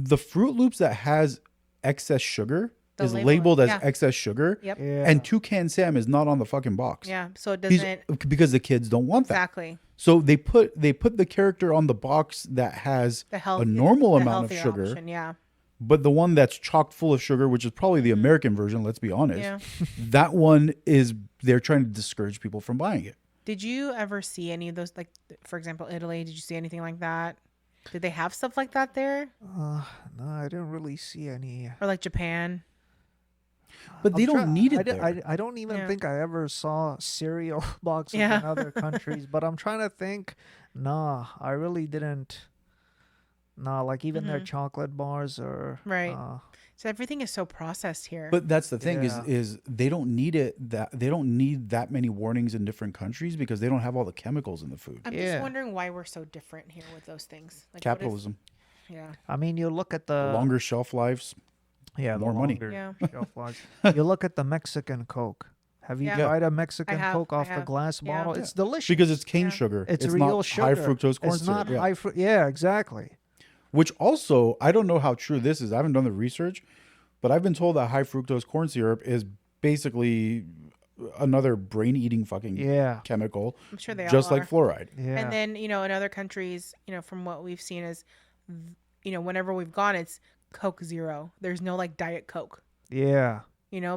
The Fruit Loops that has excess sugar The is label, labeled as yeah. excess sugar. Yep. Yeah. And Toucan Sam is not on the fucking box. Yeah. So it He's- doesn't because the kids don't want that. exactly So they put the character on the box that has the health a normal the amount of healthier sugar, option, yeah. but the one that's chock full of sugar, which is probably the American version, let's be honest. Yeah. That one is they're trying to discourage people from buying it. Did you ever see any of those? Like, for example, Italy. Did you see anything like that? Did they have stuff like that there, No, I didn't really see any. or like Japan? But they I'm don't try- need it I, there. I don't even Yeah. think I ever saw cereal boxes Yeah. in other countries, but I'm trying to think. Nah, I really didn't. Nah, like even their chocolate bars or Right. So everything is so processed here. But that's the thing Yeah. is they don't need it they don't need that many warnings in different countries because they don't have all the chemicals in the food. I'm Yeah. just wondering why we're so different here with those things. Like, what is- Capitalism, yeah. I mean, you look at the longer shelf lives. yeah, more the money. longer Yeah. shelf life. You look at the Mexican Coke. Have you Yeah. tried a Mexican have, Coke I off the have. glass Yeah. bottle? It's delicious. Because it's cane Yeah. sugar. it's real not sugar. high fructose corn It's not syrup. Yeah. high fruit. Yeah, exactly. Which also, I don't know how true this is. I haven't done the research, but I've been told that high fructose corn syrup is basically another brain-eating fucking Yeah, I'm chemical, sure they just all like are. fluoride. yeah. And then, in other countries, from what we've seen is, whenever we've gone, it's Coke Zero. There's no like Diet Coke, yeah.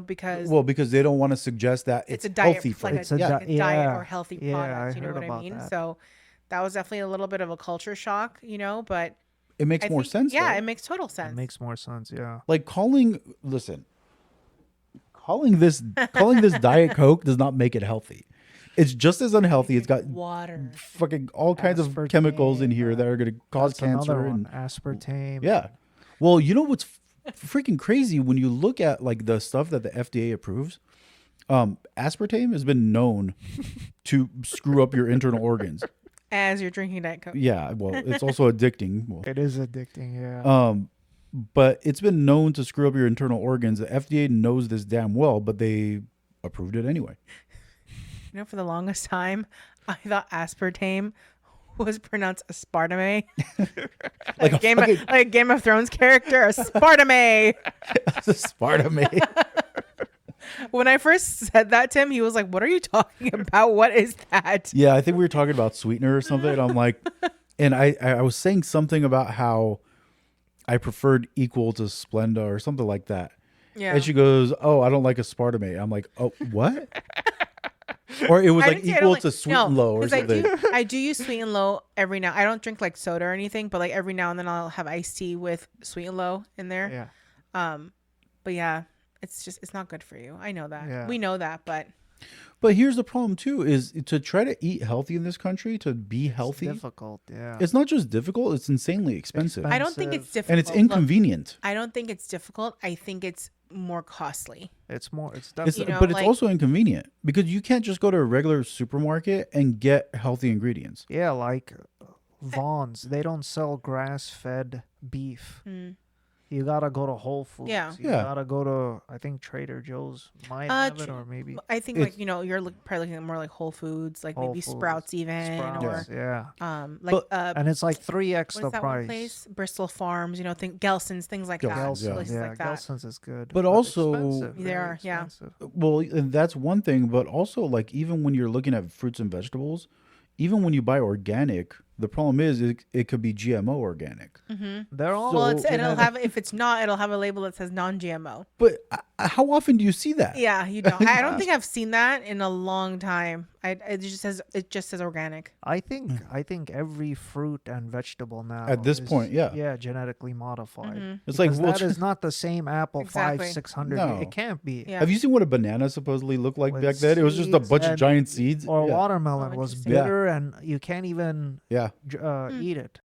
because Well, because they don't want to suggest that it's it's a diet, healthy for like It's a yeah. a diet yeah. or healthy Yeah, product. I You know heard what I about mean? that. So that was definitely a little bit of a culture shock, but It makes I more think- sense. Yeah, though. it makes total sense. It makes more sense. Yeah. Like calling this Diet Coke does not make it healthy. It's just as unhealthy. It's got water. fucking all kinds of Aspartame, chemicals in here that are going to cause That's another cancer one. and Aspartame. yeah. Well, you know what's freaking crazy when you look at like the stuff that the FDA approves? Aspartame has been known to screw up your internal organs. As you're drinking Diet Coke. Yeah, well, it's also addicting. Well, It is addicting. Yeah. but it's been known to screw up your internal organs. The FDA knows this damn well, but they approved it anyway. For the longest time, I thought aspartame was pronounced aspartame. Like a Like a Game of Thrones character, aspartame. Aspartame. When I first said that to him, he was like, "What are you talking about? What is that?" Yeah, I think we were talking about sweetener or something. And I'm like, and I was saying something about how I preferred Equal to Splenda or something like that. Yeah. And she goes, "Oh, I don't like aspartame." I'm like, "Oh, what?" Or it was I like didn't say I don't equal like- to Sweet no, and Low or 'cause something. I do use Sweet and Low every now. I don't drink like soda or anything, but like every now and then I'll have iced tea with Sweet and Low in there. Yeah. But yeah, it's not good for you. I know that. Yeah. We know that, but But here's the problem too: is to try to eat healthy in this country, to be healthy. Difficult. Yeah. It's not just difficult; it's insanely expensive, I don't think it's difficult. and it's Look, inconvenient. I don't think it's difficult. I think it's more costly. It's more. It's It's, definitely. know, but it's like- also inconvenient because you can't just go to a regular supermarket and get healthy ingredients. Yeah, like Vaughn's. They don't sell grass-fed beef. You gotta go to Whole Foods. Yeah. You Yeah. gotta go to, I think, Trader Joe's might have it, Tr- or maybe I think It's- you're probably looking at more like Whole Foods, like Whole maybe Foods, Sprouts even, Sprouts. Yeah. or And it's like 3x what the is that price. one place? Bristol Farms, Gelson's, things like that. Gelson's, yeah. Places Yeah, like that. Gelson's is good. But also- expensive, They very are, yeah. expensive. Well, and that's one thing, but also like even when you're looking at fruits and vegetables, even when you buy organic, the problem is it could be GMO organic. They're all Well, So- it'll have if it's not, it'll have a label that says non-GMO. But how often do you see that? Yeah, you don't. I don't think I've seen that in a long time. It just says organic. I think every fruit and vegetable now At this is, point, yeah. genetically modified. It's like, Because well, that is not the same apple Exactly. 500-600. No. It can't be. Yeah. Have you seen what a banana supposedly looked like With back then? It was just a seeds bunch of and- giant seeds. Or yeah. watermelon Oh, was interesting. Yeah. bitter, and you can't even Yeah. eat it.